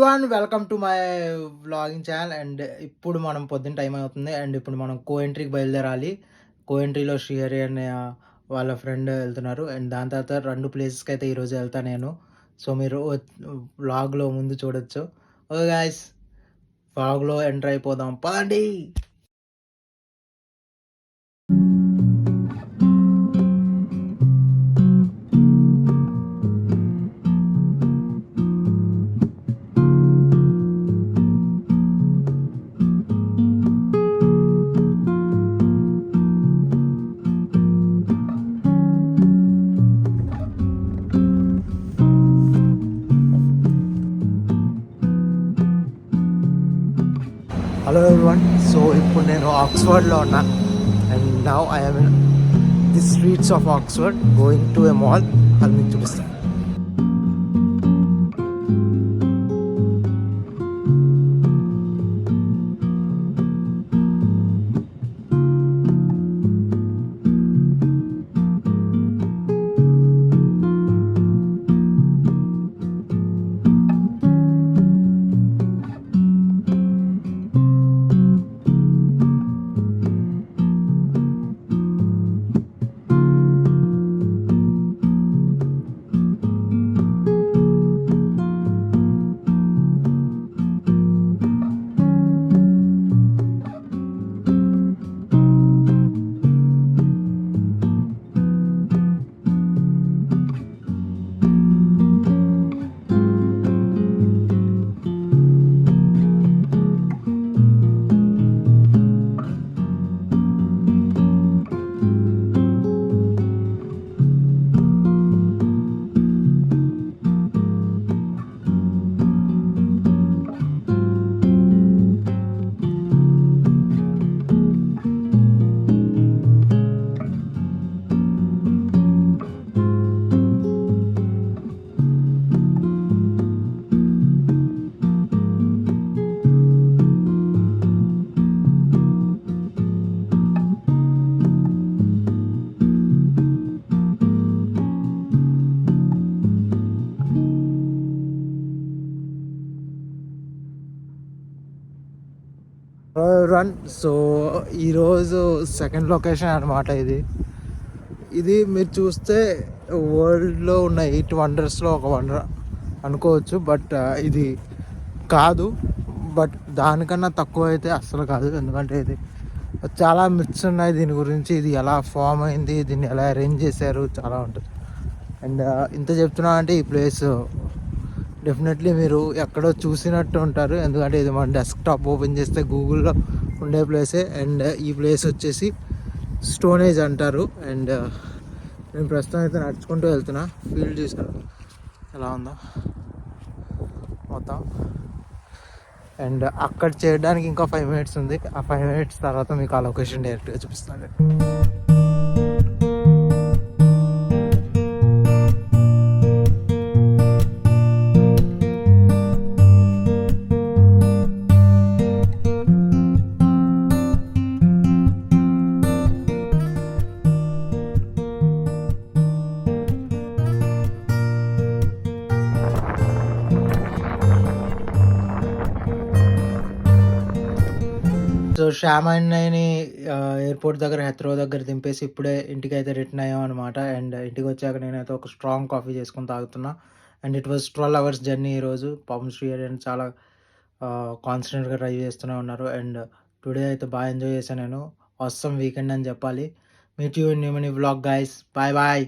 Welcome to my vlogging channel. And ఇప్పుడు మనం పొద్దున్న టైం అవుతుంది. అండ్ ఇప్పుడు మనం కోఎంట్రీకి బయలుదేరాలి. కోఎంట్రీలో శ్రీహరి అనే వాళ్ళ ఫ్రెండ్ వెళ్తున్నారు. అండ్ దాని తర్వాత 2 ప్లేసెస్కి అయితే ఈరోజు వెళ్తా నేను. సో మీరు వ్లాగ్లో ముందు చూడొచ్చు. ఓకే గాయ్స్, వ్లాగ్లో ఎంటర్ అయిపోదాం పదండి. హలో ఎవ్రీవన్, సో ఇప్పుడు నేను ఆక్స్ఫర్డ్లో ఉన్నా. And now I'm in the streets of Oxford going to a mall. అది మీకు చూపిస్తాను. రన్ సో ఈరోజు సెకండ్ లొకేషన్ అనమాట. ఇది మీరు చూస్తే వరల్డ్లో ఉన్న 8 వండర్స్లో ఒక వండర్ అనుకోవచ్చు. బట్ ఇది కాదు. బట్ దానికన్నా తక్కువ అయితే అస్సలు కాదు. ఎందుకంటే ఇది చాలా మిత్స్ ఉన్నాయి దీని గురించి. ఇది ఎలా ఫామ్ అయింది, దీన్ని ఎలా అరేంజ్ చేశారు, చాలా ఉంటుంది. అండ్ ఇంత చెప్తున్నా అంటే ఈ ప్లేస్ డెఫినెట్లీ మీరు ఎక్కడో చూసినట్టు ఉంటారు. ఎందుకంటే ఇది మన డెస్క్టాప్ ఓపెన్ చేస్తే గూగుల్లో ఉండే ప్లేసే. అండ్ ఈ ప్లేస్ వచ్చేసి స్టోన్ ఏజ్ అంటారు. అండ్ నేను ప్రస్తుతం అయితే నడుచుకుంటూ వెళ్తున్నా. ఫీల్డ్ చూసాను ఎలా ఉందో మొత్తం. అండ్ అక్కడ చేయడానికి ఇంకా 5 minutes ఉంది. ఆ 5 minutes తర్వాత మీకు ఆ లొకేషన్ డైరెక్ట్గా చూపిస్తాను. సో శ్యామ్ అన్నయ్యని ఎయిర్పోర్ట్ దగ్గర హెత్రో దగ్గర దింపేసి ఇప్పుడే ఇంటికైతే రిటర్న్ అయ్యాం అనమాట. అండ్ ఇంటికి వచ్చాక నేనైతే ఒక స్ట్రాంగ్ కాఫీ చేసుకొని తాగుతున్నా. And it was 12 hours journey ఈరోజు. పాపం శ్రీహరి అని చాలా కాన్స్టెంట్గా డ్రైవ్ చేస్తూనే ఉన్నారు. అండ్ టుడే అయితే బాగా ఎంజాయ్ చేశాను నేను. ఆసమ్ వీకెండ్ అని చెప్పాలి. Meet you in new money vlog guys. Bye bye.